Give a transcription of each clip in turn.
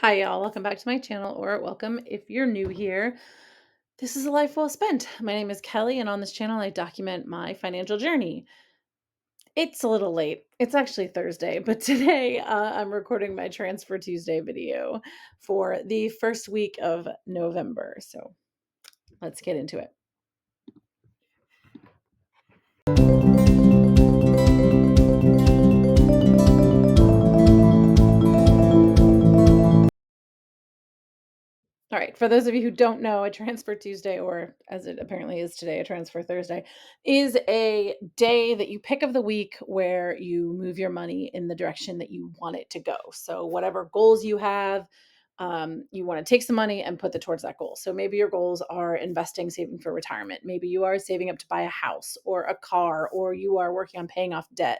Hi, y'all. Welcome back to my channel, or welcome if you're new here. This is a life well spent. My name is Kelly, and on this channel, I document my financial journey. It's a little late. It's actually Thursday, but today I'm recording my Transfer Tuesday video for the first week of November. So let's get into it. All right. For those of you who don't know, a Transfer Tuesday, or as it apparently is today, a Transfer Thursday, is a day that you pick of the week where you move your money in the direction that you want it to go. So, whatever goals you have, you want to take some money and put it towards that goal. So, maybe your goals are investing, saving for retirement. Maybe you are saving up to buy a house or a car, or you are working on paying off debt.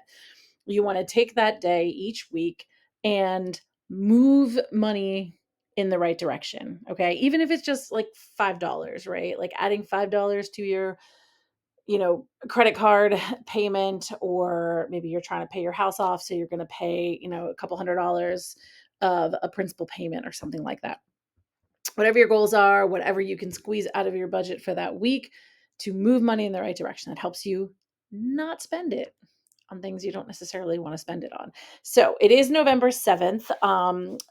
You want to take that day each week and move money in the right direction. Okay. Even if it's just like $5, right? Like adding $5 to your, credit card payment, or maybe you're trying to pay your house off. So you're going to pay, a couple $100 of a principal payment or something like that. Whatever your goals are, whatever you can squeeze out of your budget for that week to move money in the right direction, that helps you not spend it on things you don't necessarily want to spend it on. So it is November 7th.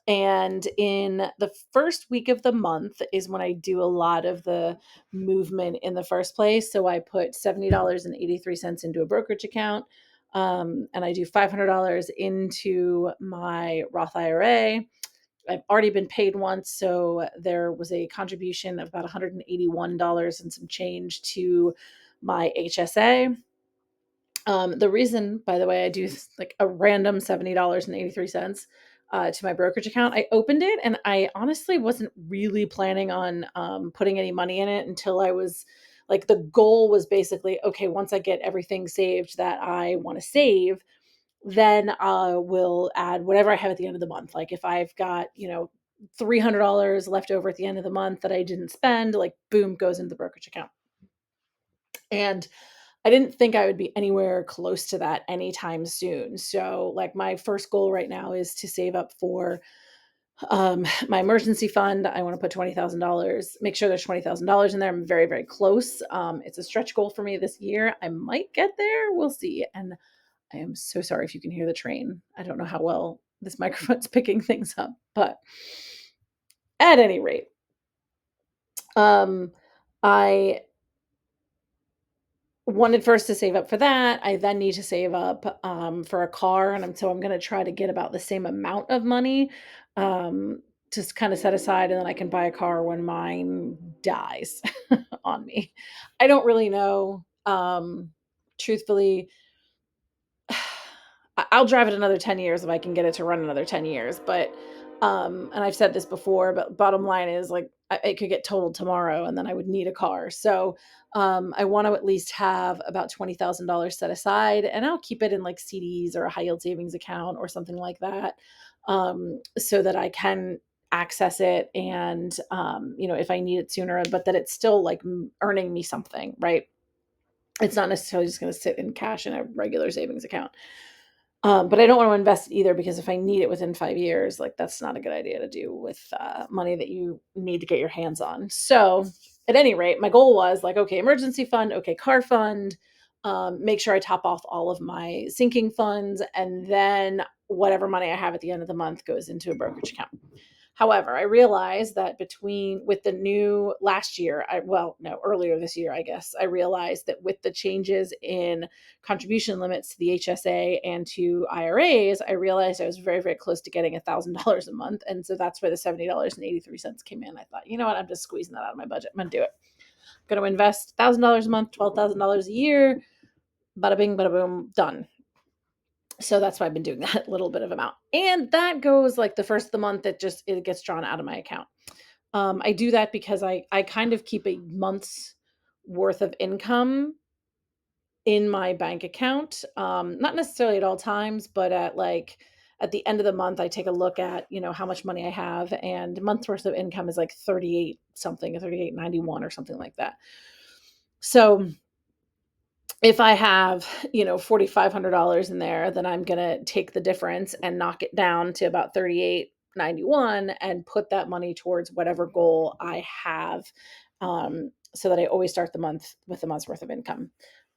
And in the first week of the month is when I do a lot of the movement in the first place. So I put $70.83 into a brokerage account. And I do $500 into my Roth IRA. I've already been paid once, so there was a contribution of about $181 and some change to my HSA. The reason, by the way, I do like a random $70.83 to my brokerage account. I opened it and I honestly wasn't really planning on putting any money in it until I was like, the goal was basically, okay, once I get everything saved that I want to save, then I will add whatever I have at the end of the month. Like if I've got, $300 left over at the end of the month that I didn't spend, like boom, goes into the brokerage account. And I didn't think I would be anywhere close to that anytime soon. So, like, my first goal right now is to save up for my emergency fund. I want to put $20,000, make sure there's $20,000 in there. I'm very, very close. It's a stretch goal for me this year. I might get there. We'll see. And I am so sorry if you can hear the train. I don't know how well this microphone's picking things up, but at any rate, um, I wanted first to save up for that. I then need to save up for a car, and I'm going to try to get about the same amount of money um, to kind of set aside, and then I can buy a car when mine dies on me. I don't really know. Truthfully, I'll drive it another 10 years if I can get it to run another 10 years. But, and I've said this before, but bottom line is like, it could get totaled tomorrow and then I would need a car. So, I want to at least have about $20,000 set aside, and I'll keep it in like CDs or a high yield savings account or something like that. So that I can access it and, if I need it sooner, but that it's still like earning me something, right? It's not necessarily just going to sit in cash in a regular savings account. But I don't want to invest it either, because if I need it within 5 years, like that's not a good idea to do with money that you need to get your hands on. So, at any rate, my goal was like, okay, emergency fund, okay, car fund, make sure I top off all of my sinking funds, and then whatever money I have at the end of the month goes into a brokerage account. However, I realized that with the new last year, earlier this year, I guess, I realized that with the changes in contribution limits to the HSA and to IRAs, I realized I was very, very close to getting $1,000 a month. And so that's where the $70.83 came in. I thought, you know what, I'm just squeezing that out of my budget. I'm going to do it. I'm going to invest $1,000 a month, $12,000 a year. Bada bing, bada boom, done. So that's why I've been doing that little bit of amount. And that goes like the first of the month, it gets drawn out of my account. I do that because I kind of keep a month's worth of income in my bank account. Not necessarily at all times, but at the end of the month, I take a look at, how much money I have, and month's worth of income is like 38 something, 38.91 or something like that. So if I have, $4,500 in there, then I'm going to take the difference and knock it down to about 38 1091 and put that money towards whatever goal I have, so that I always start the month with a month's worth of income.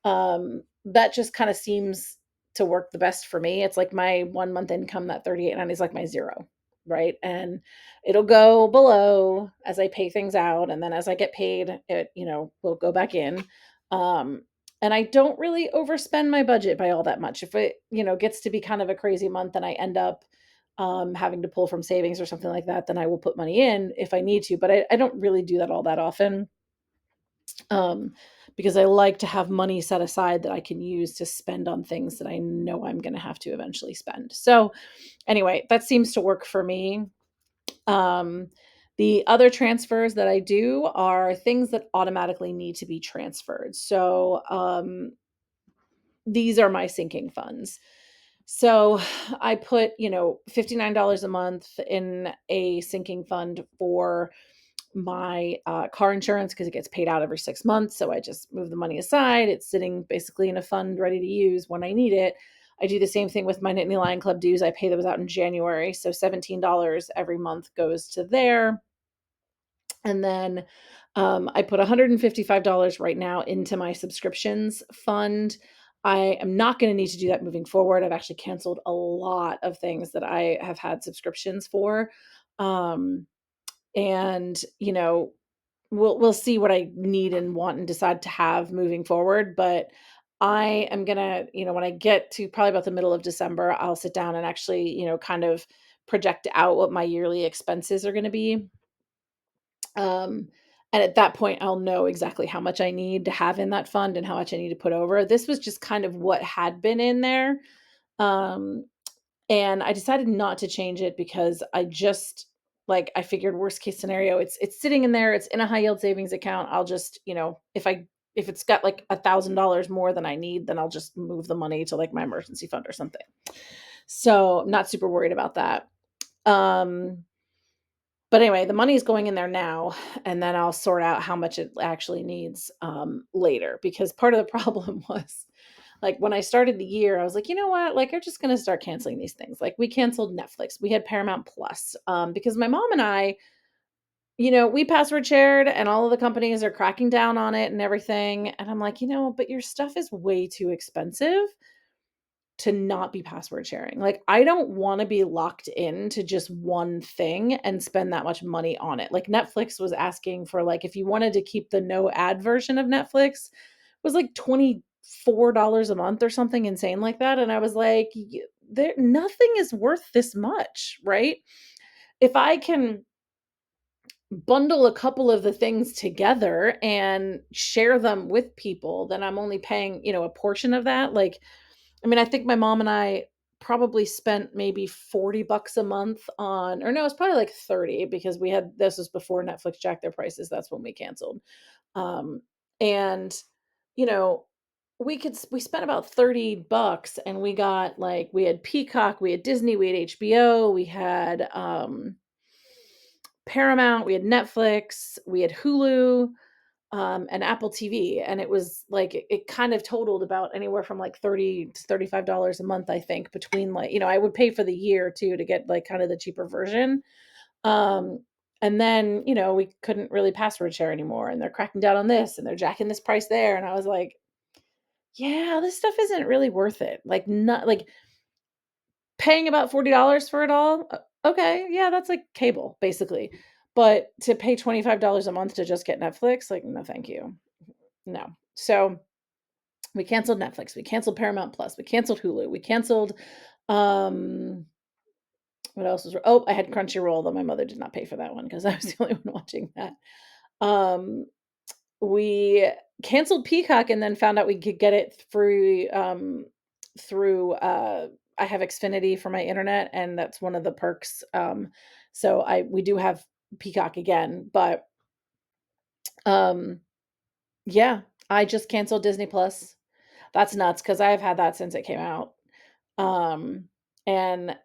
That just kind of seems to work the best for me. It's like my 1 month income, that 38.90 is like my zero, right? And it'll go below as I pay things out, and then as I get paid, it, will go back in. Um, and I don't really overspend my budget by all that much. If it, gets to be kind of a crazy month and I end up having to pull from savings or something like that, then I will put money in if I need to. But I don't really do that all that often, um, because I like to have money set aside that I can use to spend on things that I know I'm going to have to eventually spend. So, anyway, that seems to work for me. Um, the other transfers that I do are things that automatically need to be transferred. So, these are my sinking funds. So I put, $59 a month in a sinking fund for my car insurance because it gets paid out every 6 months. So I just move the money aside. It's sitting basically in a fund ready to use when I need it. I do the same thing with my Nittany Lion Club dues. I pay those out in January. So $17 every month goes to there. And then I put $155 right now into my subscriptions fund. I am not going to need to do that moving forward. I've actually canceled a lot of things that I have had subscriptions for. Um, and we'll see what I need and want and decide to have moving forward. But I am gonna, when I get to probably about the middle of December, I'll sit down and actually, kind of project out what my yearly expenses are going to be. Um, and at that point, I'll know exactly how much I need to have in that fund and how much I need to put over. This was just kind of what had been in there. Um, and I decided not to change it because I figured worst case scenario, it's sitting in there, it's in a high yield savings account. I'll just, if it's got like $1,000 more than I need, then I'll just move the money to like my emergency fund or something. So I'm not super worried about that. Um, but anyway, the money is going in there now, and then I'll sort out how much it actually needs later. Because part of the problem was, like, when I started the year, I was like, you know what? Like, I'm just going to start canceling these things. Like, we canceled Netflix, we had Paramount Plus, because my mom and I, we password shared, and all of the companies are cracking down on it and everything. And I'm like, but your stuff is way too expensive to not be password sharing. Like, I don't wanna be locked into just one thing and spend that much money on it. Like, Netflix was asking for, like, if you wanted to keep the no ad version of Netflix, was like $24 a month or something insane like that, and I was like, there nothing is worth this much, right? If I can bundle a couple of the things together and share them with people, then I'm only paying, a portion of that. Like, I mean, I think my mom and I probably spent maybe $40 a month on, or no, it's probably like 30 because this was before Netflix jacked their prices. That's when we canceled. Um, and, you know, we spent about $30 and we had Peacock, we had Disney, we had HBO, we had, Paramount, we had Netflix, we had Hulu, and Apple TV, and it was like it kind of totaled about anywhere from like 30 to $35 a month, I think, between like, I would pay for the year too to get like kind of the cheaper version. Um, and then, we couldn't really password share anymore, and they're cracking down on this and they're jacking this price there. And I was like, yeah, this stuff isn't really worth it. Like, not like paying about $40 for it all. Okay, yeah, that's like cable basically. But to pay $25 a month to just get Netflix, like, no, thank you. No. So we canceled Netflix, we canceled Paramount Plus, we canceled Hulu, we canceled, um, what else was oh, I had Crunchyroll, though my mother did not pay for that one because I was the only one watching that. Um, we canceled Peacock and then found out we could get it through, I have Xfinity for my internet, and that's one of the perks. So we do have Peacock again, but, um, yeah, I just canceled Disney Plus. That's nuts because 'cause I've had that since it came out. Um, and,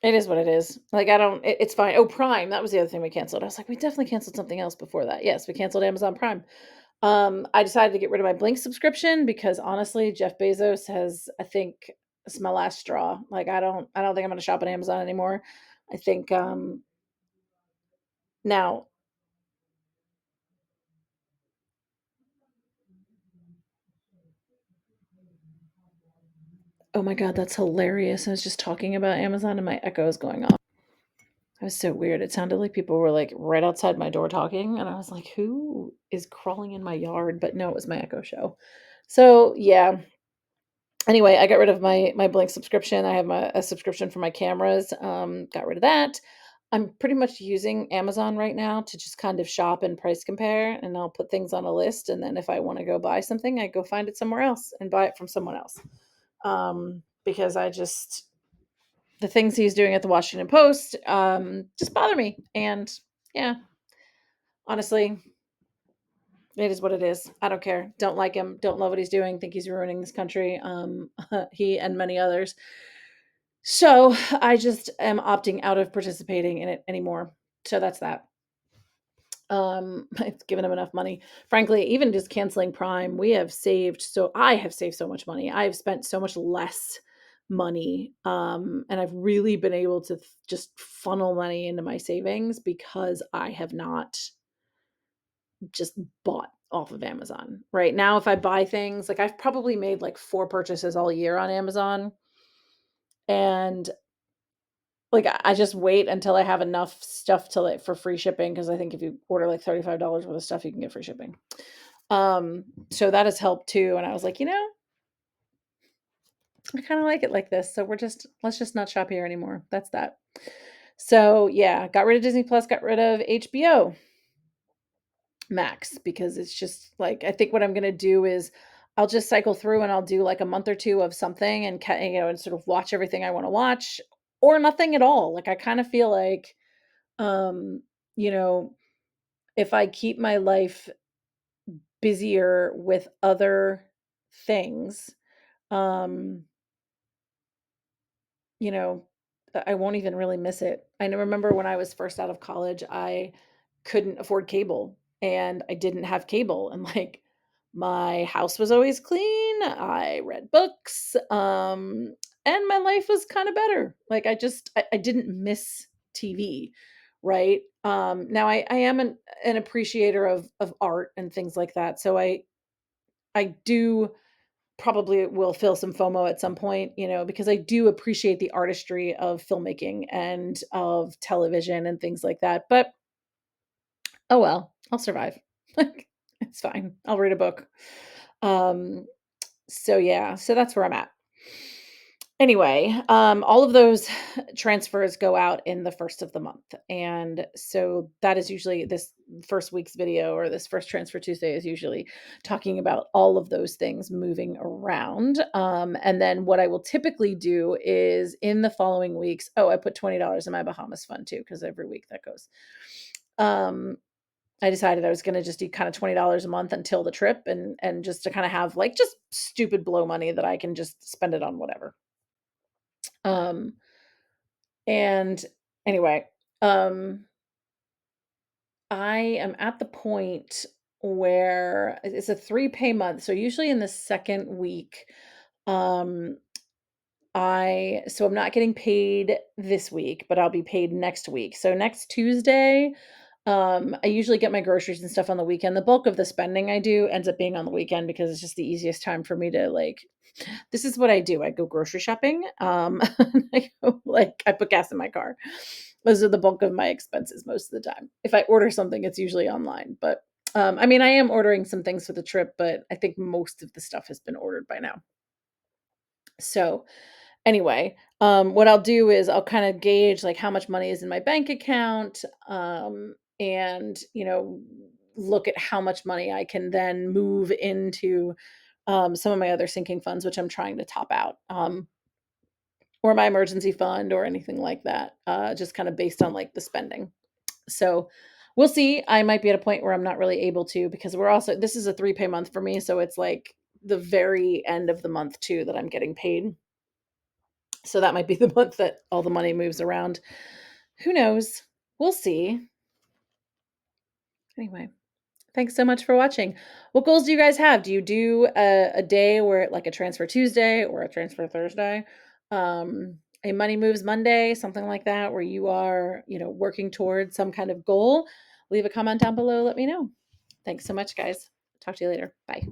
it is what it is. Like, I don't it's fine. Oh, Prime, that was the other thing we canceled. I was like, "We definitely canceled something else before that." Yes, we canceled Amazon Prime. I decided to get rid of my Blink subscription because honestly, Jeff Bezos has, I think, It's my last straw. Like I don't think I'm gonna shop on Amazon anymore. I think now oh my god, that's hilarious. I was just talking about Amazon and my echo is going off. That was so weird. It sounded like people were like right outside my door talking, and I was like, who is crawling in my yard? But no, it was my echo show. So yeah. Anyway, I got rid of my Blink subscription. I have a subscription for my cameras. Got rid of that. I'm pretty much using Amazon right now to just kind of shop and price compare, and I'll put things on a list. And then if I want to go buy something, I go find it somewhere else and buy it from someone else. Because I just the things he's doing at the Washington Post just bother me. And yeah, honestly, it is what it is. I don't care. Don't like him. Don't love what he's doing. Think he's ruining this country. He and many others. So I just am opting out of participating in it anymore. So that's that. It's given him enough money. Frankly, even just canceling Prime, I have saved so much money. I have spent so much less money. And I've really been able to just funnel money into my savings because I have not just bought off of Amazon. Right now, if I buy things, like I've probably made like 4 purchases all year on Amazon. And like, I just wait until I have enough stuff to, like, for free shipping because I think if you order, like, $35 worth of stuff, you can get free shipping. So that has helped too, and I was like, I kinda like it like this, so let's just not shop here anymore. That's that. So, yeah, got rid of Disney Plus, got rid of HBO Max because it's just, like I think what I'm gonna do is I'll just cycle through and I'll do, like, a month or 2 of something and and sort of watch everything I wanna watch or nothing at all. Like, I kinda feel like, um, you know, if I keep my life busier with other things, um, you know, I won't even really miss it. Remember when I was first out of college, I couldn't afford cable and I didn't have cable and like my house was always clean. I read books, and my life was kind of better. Like I didn't miss TV, right? Now I am an appreciator of art and things like that. So I do probably will feel some FOMO at some point, because I do appreciate the artistry of filmmaking and of television and things like that. But oh well, I'll survive. Like it's fine. I'll read a book. Um, so yeah, so that's where I'm at. Anyway, all of those transfers go out in the first of the month. And so that is usually this first week's video or this first transfer Tuesday is usually talking about all of those things moving around. And then what I will typically do is in the following weeks, I put $20 in my Bahamas fund too, because every week that goes. I decided I was going to just do kind of $20 a month until the trip and just to kind of have like just stupid blow money that I can just spend it on whatever. Um, and anyway, um, I am at the point where it's a 3 pay month. So usually in the second week, um, I'm not getting paid this week, but I'll be paid next week. So next Tuesday, I usually get my groceries and stuff on the weekend. The bulk of the spending I do ends up being on the weekend because it's just the easiest time for me to like this is what I do. I go grocery shopping. I put gas in my car. Those are the bulk of my expenses most of the time. If I order something, it's usually online. But I mean, I am ordering some things for the trip, but I think most of the stuff has been ordered by now. So anyway, what I'll do is I'll kind of gauge like how much money is in my bank account, and look at how much money I can then move into some of my other sinking funds, which I'm trying to top out, or my emergency fund or anything like that, just kind of based on like the spending. So we'll see. I might be at a point where I'm not really able to because this is a 3 pay month for me. So it's like the very end of the month too that I'm getting paid. So that might be the month that all the money moves around. Who knows? We'll see. Anyway, Thanks so much for watching. What goals do you guys have? Do you do a day where like a transfer Tuesday or a transfer Thursday? A money moves Monday, something like that, where you are, working towards some kind of goal? Leave a comment down below. Let me know. Thanks so much, guys. Talk to you later. Bye.